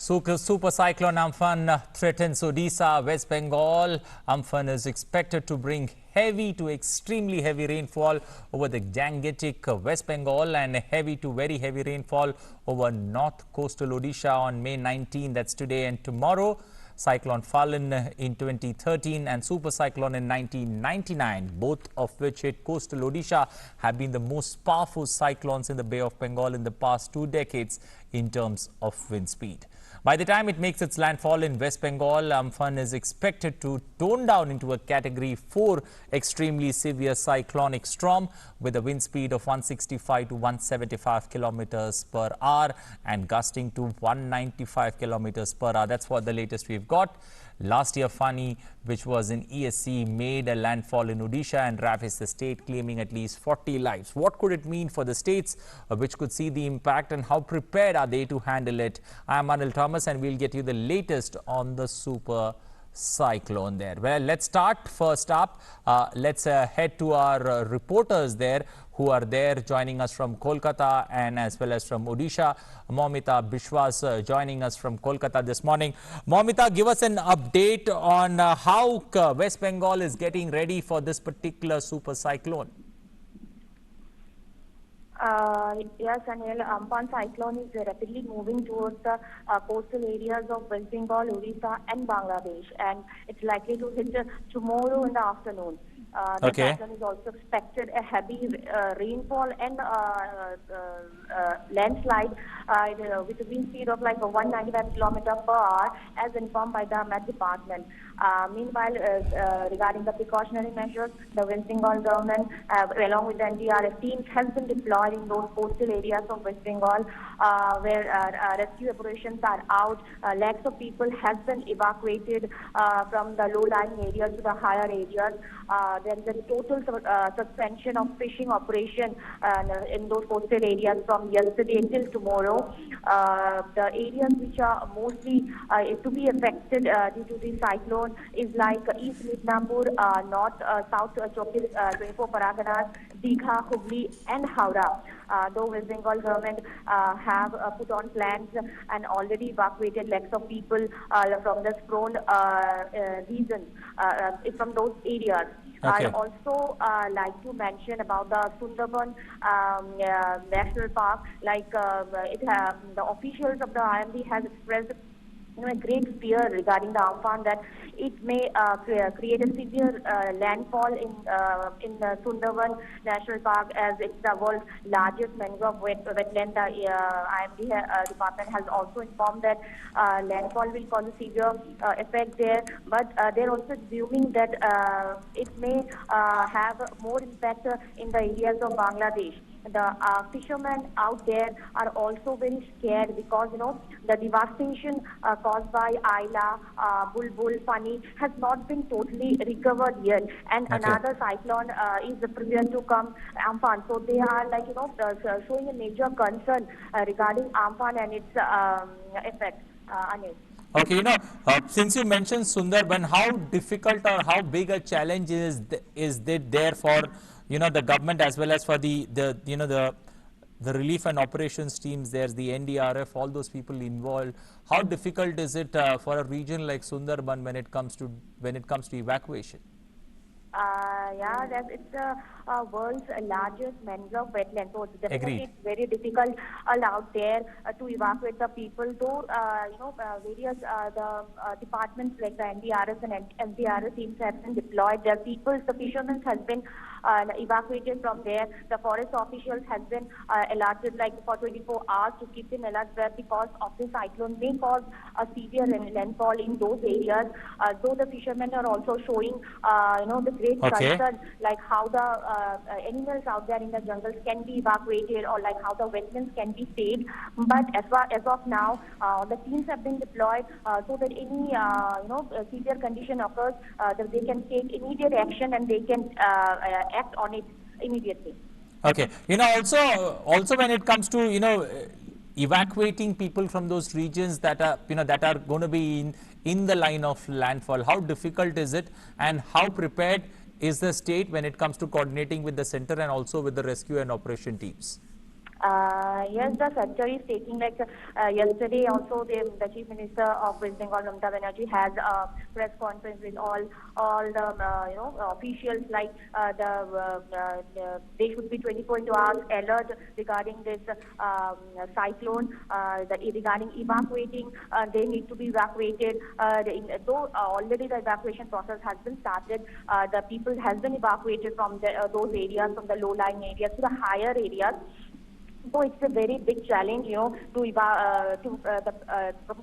Super cyclone Amphan threatens Odisha, West Bengal. Amphan is expected to bring heavy to extremely heavy rainfall over the Gangetic West Bengal and heavy to very heavy rainfall over north coastal Odisha on May 19. That's today and tomorrow. Cyclone Fallen in 2013 and super cyclone in 1999, both of which hit coastal Odisha, have been the most powerful cyclones in the Bay of Bengal in the past 2 decades in terms of wind speed. By the time it makes its landfall in West Bengal, Amphan is expected to tone down into a Category 4 extremely severe cyclonic storm with a wind speed of 165 to 175 kilometers per hour and gusting to 195 kilometers per hour. That's what the latest we've got. Last year, Fani, which was in ESC, made a landfall in Odisha and ravaged the state, claiming at least 40 lives. What could it mean for the states which could see the impact, and how prepared are they to handle it? I'm Anil Thomas, and we'll get you the latest on the super cyclone there. Well, let's start first up. Let's head to our reporters there who are there joining us from Kolkata and as well as from Odisha. Momita Bishwas joining us from Kolkata this morning. Momita, give us an update on how West Bengal is getting ready for this particular super cyclone. Yes, Anil, Amphan cyclone is rapidly moving towards the coastal areas of West Bengal, Odisha and Bangladesh, and it's likely to hit tomorrow in the afternoon. The cyclone is also expected a heavy rainfall and landslide with a wind speed of like 195 kilometers per hour, as informed by the Met Department. Meanwhile, regarding the precautionary measures, the West Bengal government, along with the NDRF teams, has been deployed in those coastal areas of West Bengal, where rescue operations are out. Lakhs of people have been evacuated from the low-lying areas to the higher areas. There is a total suspension of fishing operation in those coastal areas from yesterday till tomorrow. The areas which are mostly to be affected due to the cyclone is like East Midnapur, North, South 24 Paraganas, Digha, Hubli and Howrah. Though West Bengal government have put on plans and already evacuated lakhs of people from the prone regions, from those areas. I also like to mention about the Sundarban National Park. Like the officials of the IMD has expressed a great fear regarding the Amphan that it may create a severe landfall in the Sundarban National Park, as it's the world's largest mangrove wetland. The IMD department has also informed that landfall will cause a severe effect there, but they're also assuming that it may have more impact in the areas of Bangladesh. The fishermen out there are also very scared because, the devastation caused by Ayla, Bulbul, Fani has not been totally recovered yet. And another cyclone is prepared to come, Amphan. So they are like, showing a major concern regarding Amphan and its effects. Anil. Okay, since you mentioned Sundarban, how difficult or how big a challenge is it there for the government as well as for the relief and operations teams? There's the NDRF, all those people involved. How difficult is it for a region like Sundarban when it comes to evacuation? It's the world's largest mangrove wetland, so it's definitely very difficult out there to evacuate the people. Though various departments like the NDRF and SDRF teams have been deployed. Their people, the fishermen, has been evacuated from there. The forest officials has been alerted like for 24 hours to keep them alert there because of the cyclone may cause a severe landfall in those areas. Though the fishermen are also showing the great concern, like how the animals out there in the jungles can be evacuated, or like how the wetlands can be saved. But as of now, the teams have been deployed so that any severe condition occurs, that they can take immediate action and they can act on it immediately. Okay, also when it comes to evacuating people from those regions that are going to be in the line of landfall, how difficult is it, and how prepared is the state when it comes to coordinating with the center and also with the rescue and operation teams? Yes, the sector is taking yesterday also the Chief Minister of West Bengal, Mamata Banerjee, has a press conference with all the officials they should be 24 hours alert regarding this cyclone, regarding evacuating. They need to be evacuated. Though already the evacuation process has been started, the people has been evacuated from those areas, from the low-lying areas to the higher areas. So it's a very big challenge, to the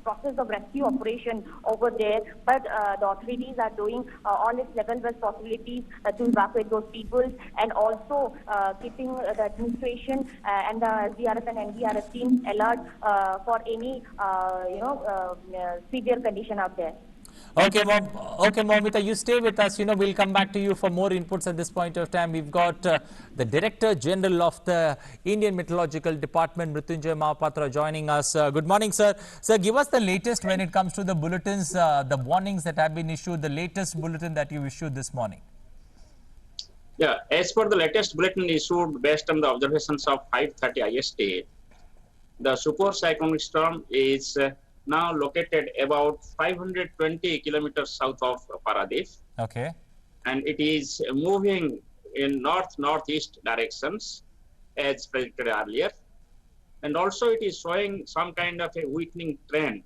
process of rescue operation over there. But the authorities are doing all its level-best possibilities to evacuate those people, and also keeping the administration and the SDRF and NDRF teams alert for any severe condition out there. Okay, Momita, you stay with us. We'll come back to you for more inputs at this point of time. We've got the Director General of the Indian Meteorological Department, Mrityunjay Mahapatra, joining us. Good morning, sir. Sir, give us the latest when it comes to the bulletins, the warnings that have been issued, the latest bulletin that you issued this morning. Yeah, as per the latest bulletin issued based on the observations of 5:30 IST, the super cyclonic storm is now located about 520 kilometers south of Paradip. Okay. And it is moving in north-northeast directions as predicted earlier. And also it is showing some kind of a weakening trend.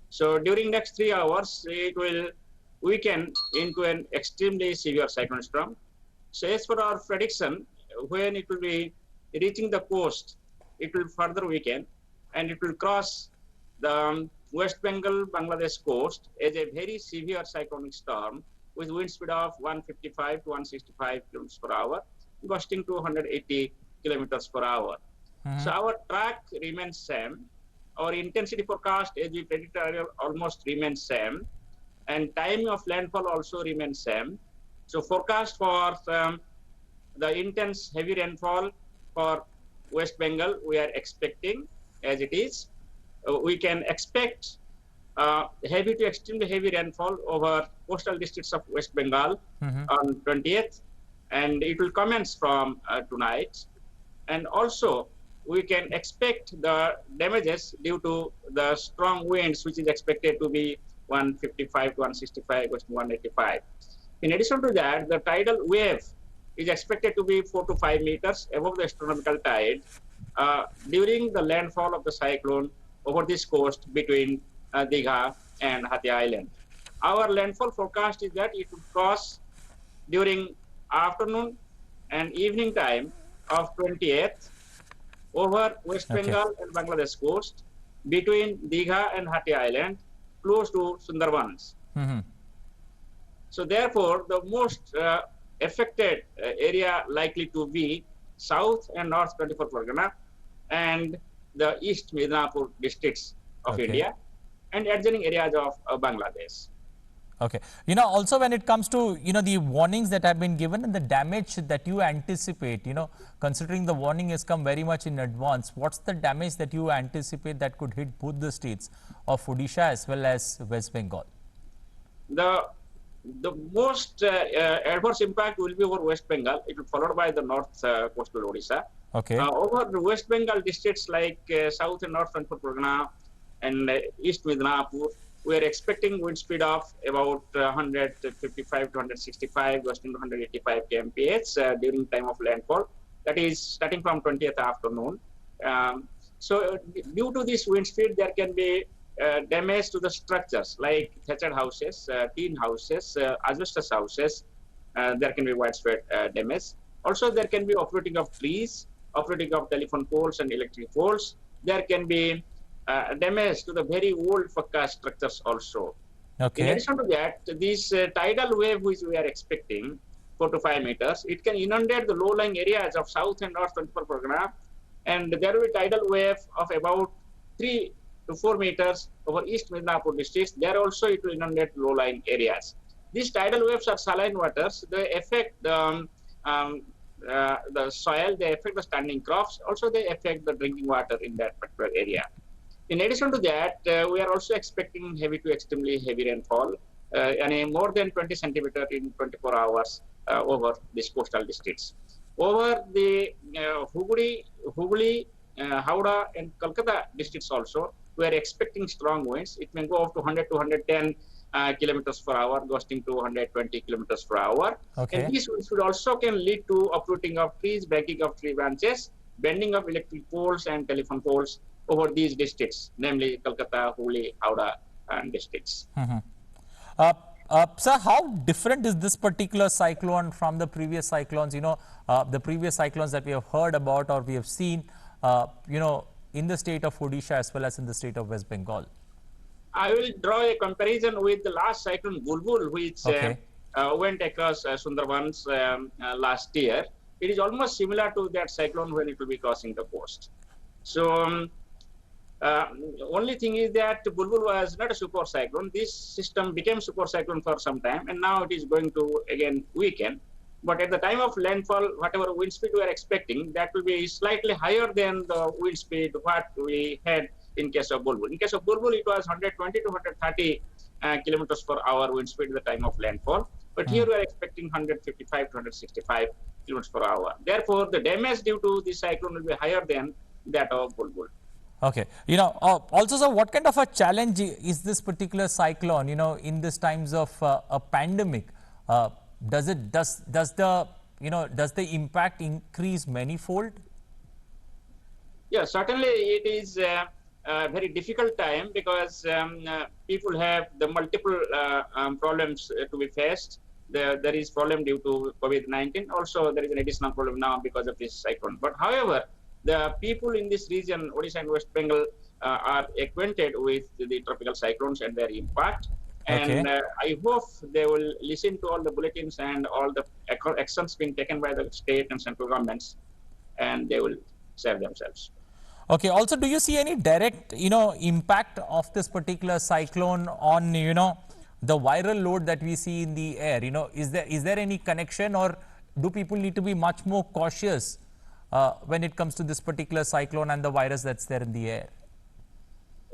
So during next 3 hours, it will weaken into an extremely severe cyclone storm. So as for our prediction, when it will be reaching the coast, it will further weaken and it will cross the West Bengal, Bangladesh coast as a very severe cyclonic storm with wind speed of 155 to 165 kilometers per hour, gusting to 180 kilometers per hour. So our track remains same. Our intensity forecast, as we predicted earlier, almost remains same, and time of landfall also remains same. So forecast for the intense heavy rainfall for West Bengal, we are expecting as it is. We can expect heavy to extremely heavy rainfall over coastal districts of West Bengal on 20th, and it will commence from tonight. And also, we can expect the damages due to the strong winds, which is expected to be 155 to 165, 185. In addition to that, the tidal wave is expected to be 4 to 5 meters above the astronomical tide during the landfall of the cyclone over this coast between Digha and Hathi Island. Our landfall forecast is that it would cross during afternoon and evening time of 20th over West Bengal and Bangladesh coast between Digha and Hathi Island, close to Sundarbans. So therefore, the most affected area likely to be South and North 24 Pargana and the East Midnapur districts of India and adjoining areas of Bangladesh. Okay. Also when it comes to, the warnings that have been given and the damage that you anticipate, considering the warning has come very much in advance, what's the damage that you anticipate that could hit both the states of Odisha as well as West Bengal? The most adverse impact will be over West Bengal. It will be followed by the north coastal Odisha. Over the West Bengal districts like South and North 24 Pargana and East Midnapur, we are expecting wind speed of about 155 to 165, gusting to 185 kmph during time of landfall. That is starting from 20th afternoon. So due to this wind speed, there can be damage to the structures like thatched houses, tin houses, asbestos houses. There can be widespread damage. Also, there can be uprooting of trees, uprooting of telephone poles and electric poles. There can be damage to the very old Fakka structures also. In addition to that, this tidal wave which we are expecting, 4 to 5 meters, it can inundate the low-lying areas of South and North 24 Pargana, and there will be tidal wave of about 3 to 4 meters over East Midnapur districts. There also it will inundate low-lying areas. These tidal waves are saline waters. They affect the soil, they affect the standing crops, also they affect the drinking water in that particular area. In addition to that, we are also expecting heavy to extremely heavy rainfall, and more than 20 centimeters in 24 hours over these coastal districts. Over the Hooghly, Howrah and Kolkata districts also, we are expecting strong winds. It may go up to 100 to 110 kilometers per hour, gusting to 120 kilometers per hour. Okay. And these winds would also can lead to uprooting of trees, breaking of tree branches, bending of electric poles and telephone poles over these districts, namely Kolkata, Hooghly, Howrah, and districts. Sir, how different is this particular cyclone from the previous cyclones? The previous cyclones that we have heard about or we have seen, in the state of Odisha as well as in the state of West Bengal. I will draw a comparison with the last cyclone Bulbul, which went across Sundarbans last year. It is almost similar to that cyclone when it will be crossing the coast. So, only thing is that Bulbul was not a super cyclone. This system became super cyclone for some time, and now it is going to again weaken. But at the time of landfall, whatever wind speed we are expecting, that will be slightly higher than the wind speed what we had in case of Bulbul. In case of Bulbul, it was 120 to 130 kilometers per hour wind speed at the time of landfall. But here we are expecting 155 to 165 kilometers per hour. Therefore, the damage due to this cyclone will be higher than that of Bulbul. Okay. Also, sir, what kind of a challenge is this particular cyclone, in these times of a pandemic? Does the impact increase manifold? Yeah, certainly it is a very difficult time because people have the multiple problems to be faced. There is problem due to COVID-19. Also, there is an additional problem now because of this cyclone. But however, the people in this region, Odisha and West Bengal, are acquainted with the tropical cyclones and their impact. And I hope they will listen to all the bulletins and all the actions being taken by the state and central governments, and they will save themselves. Okay. Also, do you see any direct, impact of this particular cyclone on, the viral load that we see in the air? Is there any connection, or do people need to be much more cautious when it comes to this particular cyclone and the virus that's there in the air?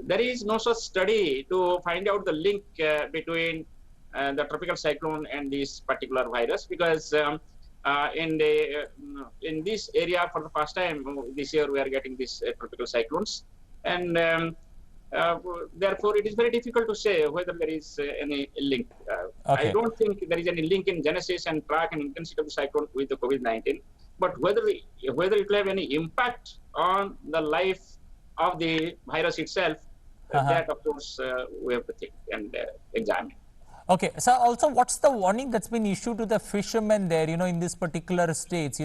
There is no such study to find out the link between the tropical cyclone and this particular virus, because in this area for the first time this year we are getting these tropical cyclones, and therefore it is very difficult to say whether there is any link. I don't think there is any link in genesis and track and intensity of the cyclone with the COVID-19, but whether it will have any impact on the life of the virus itself, that of course we have to think and examine. Okay, so also what's the warning that's been issued to the fishermen there, in these particular states?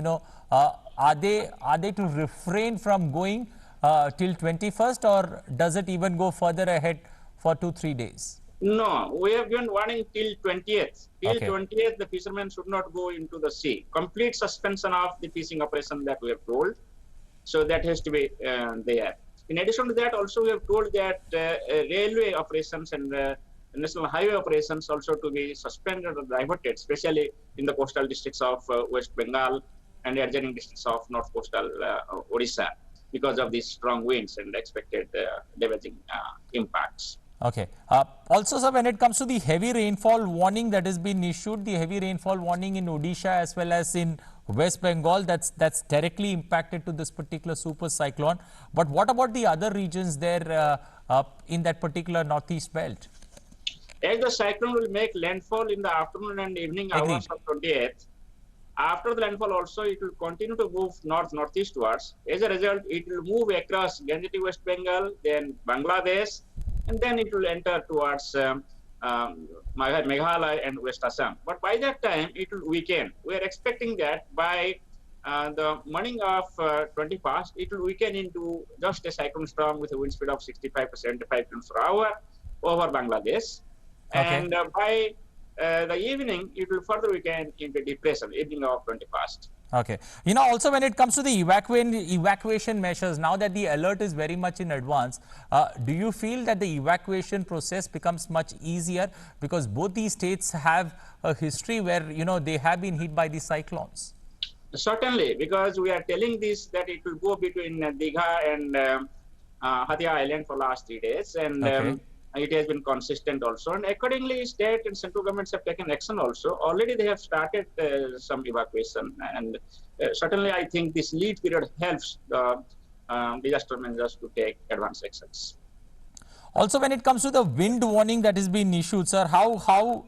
Are they to refrain from going till 21st, or does it even go further ahead for 2-3 days? No, we have given warning till 20th. Till 20th, the fishermen should not go into the sea. Complete suspension of the fishing operation that we have told. So that has to be there. In addition to that, also we have told that railway operations and national highway operations also to be suspended or diverted, especially in the coastal districts of West Bengal and the adjoining districts of north coastal Odisha, because of these strong winds and expected damaging impacts. Okay. Also, sir, when it comes to the heavy rainfall warning that has been issued, the heavy rainfall warning in Odisha as well as in West Bengal, that's directly impacted to this particular super cyclone. But what about the other regions there in that particular northeast belt? As the cyclone will make landfall in the afternoon and evening hours of 28th, after the landfall also it will continue to move northeastwards. As a result, it will move across Gangetic West Bengal, then Bangladesh, and then it will enter towards Meghalaya and West Assam. But by that time, it will weaken. We are expecting that by the morning of 21st, it will weaken into just a cyclone storm with a wind speed of 65 to 75 km per hour over Bangladesh. And by the evening, it will further weaken into depression, evening of 21st. Okay. Also when it comes to the evacuation measures, now that the alert is very much in advance, do you feel that the evacuation process becomes much easier, because both these states have a history where, they have been hit by these cyclones? Certainly, because we are telling this that it will go between Digha and Hatia Island for last 3 days, and it has been consistent also, and accordingly state and central governments have taken action also. Already they have started some evacuation, and certainly I think this lead period helps the disaster managers to take advanced actions. Also, when it comes to the wind warning that has been issued, sir, how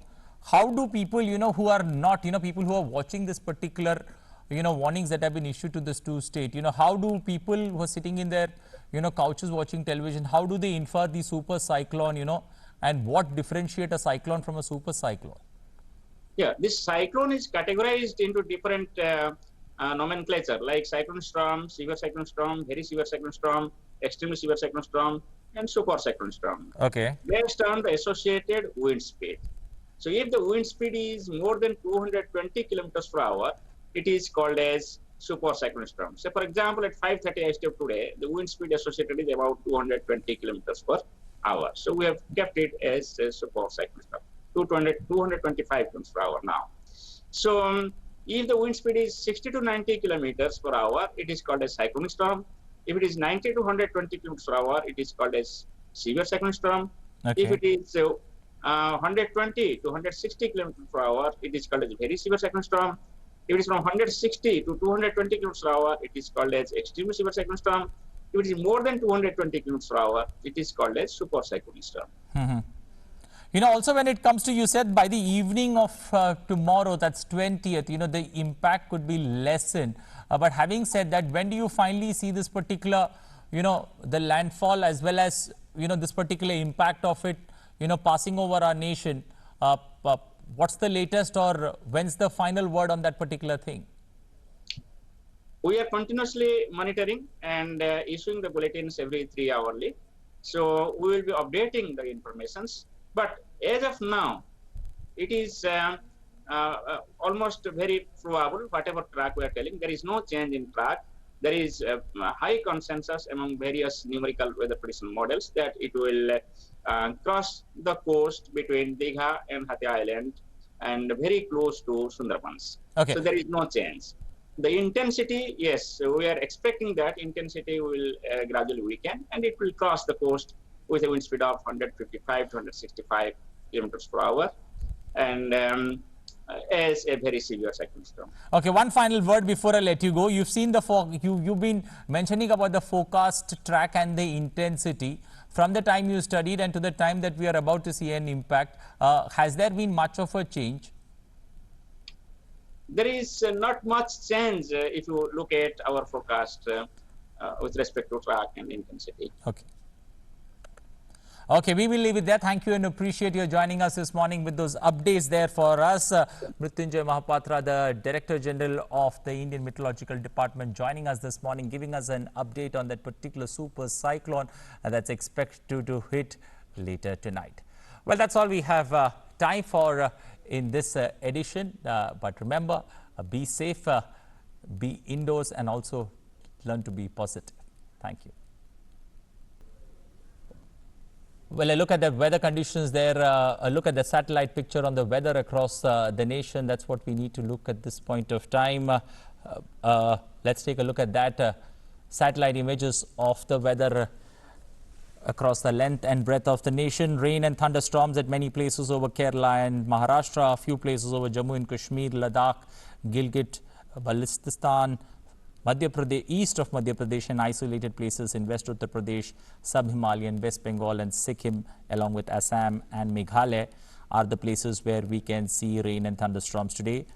do people, who are not, people who are watching this particular, warnings that have been issued to this two state, how do people who are sitting in their, couches watching television, how do they infer the super cyclone, and what differentiate a cyclone from a super cyclone? Yeah, this cyclone is categorized into different nomenclature like cyclone storm, severe cyclone storm, very severe cyclone storm, extremely severe cyclone storm, and super cyclone storm. Okay. Based on the associated wind speed. So if the wind speed is more than 220 kilometers per hour, it is called as super cyclone storm. So for example, at 5:30 IST of today, the wind speed associated is about 220 kilometers per hour. So we have kept it as a super cyclone storm. 225 kilometers per hour now. So if the wind speed is 60 to 90 kilometers per hour, it is called a cyclonic storm. If it is 90 to 120 kilometers per hour, it is called as severe cyclonic storm. Okay. If it is 120 to 160 kilometers per hour, it is called as very severe cyclonic storm. If it is from 160 to 220 kilometers per hour, it is called as extremely severe cyclonic storm. If it is more than 220 kilometers per hour, it is called as super cyclonic storm. Mm-hmm. Also when it comes to, you said by the evening of tomorrow, that's 20th, the impact could be lessened. But having said that, when do you finally see this particular, the landfall as well as, this particular impact of it, passing over our nation? What's the latest, or when's the final word on that particular thing? We are continuously monitoring and issuing the bulletins every 3 hourly. So we will be updating the informations. But as of now, it is almost very probable, whatever track we are telling, there is no change in track. There is a high consensus among various numerical weather prediction models that it will cross the coast between Digha and Hathi Island and very close to Sundarbans. Okay. So there is no change. The intensity, yes, we are expecting that intensity will gradually weaken and it will cross the coast with a wind speed of 155 to 165 kilometers per hour, and as a very severe cyclone storm. Okay, one final word before I let you go. You've seen you've been mentioning about the forecast track and the intensity from the time you studied and to the time that we are about to see an impact. Has there been much of a change? There is not much change if you look at our forecast with respect to track and intensity. Okay. Okay, we will leave it there. Thank you and appreciate you joining us this morning with those updates there for us. Mrityunjay Mahapatra, the Director General of the Indian Meteorological Department, joining us this morning, giving us an update on that particular super cyclone that's expected to hit later tonight. Well, that's all we have time for in this edition. But remember, be safe, be indoors, and also learn to be positive. Thank you. Well, a look at the weather conditions there, a look at the satellite picture on the weather across the nation. That's what we need to look at this point of time. Let's take a look at that. Satellite images of the weather across the length and breadth of the nation. Rain and thunderstorms at many places over Kerala and Maharashtra, a few places over Jammu and Kashmir, Ladakh, Gilgit, Baltistan, Madhya Pradesh, east of Madhya Pradesh, and isolated places in West Uttar Pradesh, Sub-Himalayan, West Bengal and Sikkim, along with Assam and Meghalaya, are the places where we can see rain and thunderstorms today.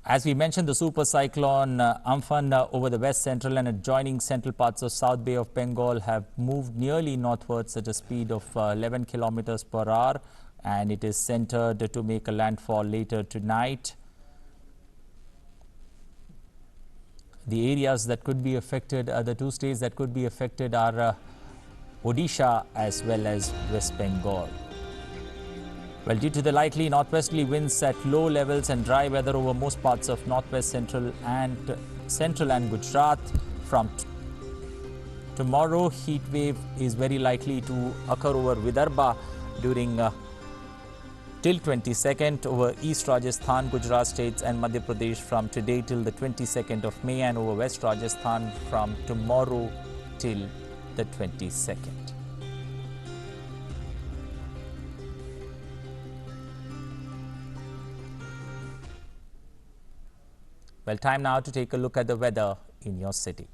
As we mentioned, the super cyclone Amphan over the west central and adjoining central parts of South Bay of Bengal have moved nearly northwards at a speed of 11 kilometers per hour, and it is centered to make a landfall later tonight. The areas that could be affected, the two states that could be affected are Odisha as well as West Bengal. Well, due to the likely northwesterly winds at low levels and dry weather over most parts of northwest central and Gujarat, from tomorrow, heat wave is very likely to occur over Vidarbha during till 22nd, over East Rajasthan, Gujarat states and Madhya Pradesh from today till the 22nd of May, and over West Rajasthan from tomorrow till the 22nd. Well, time now to take a look at the weather in your city.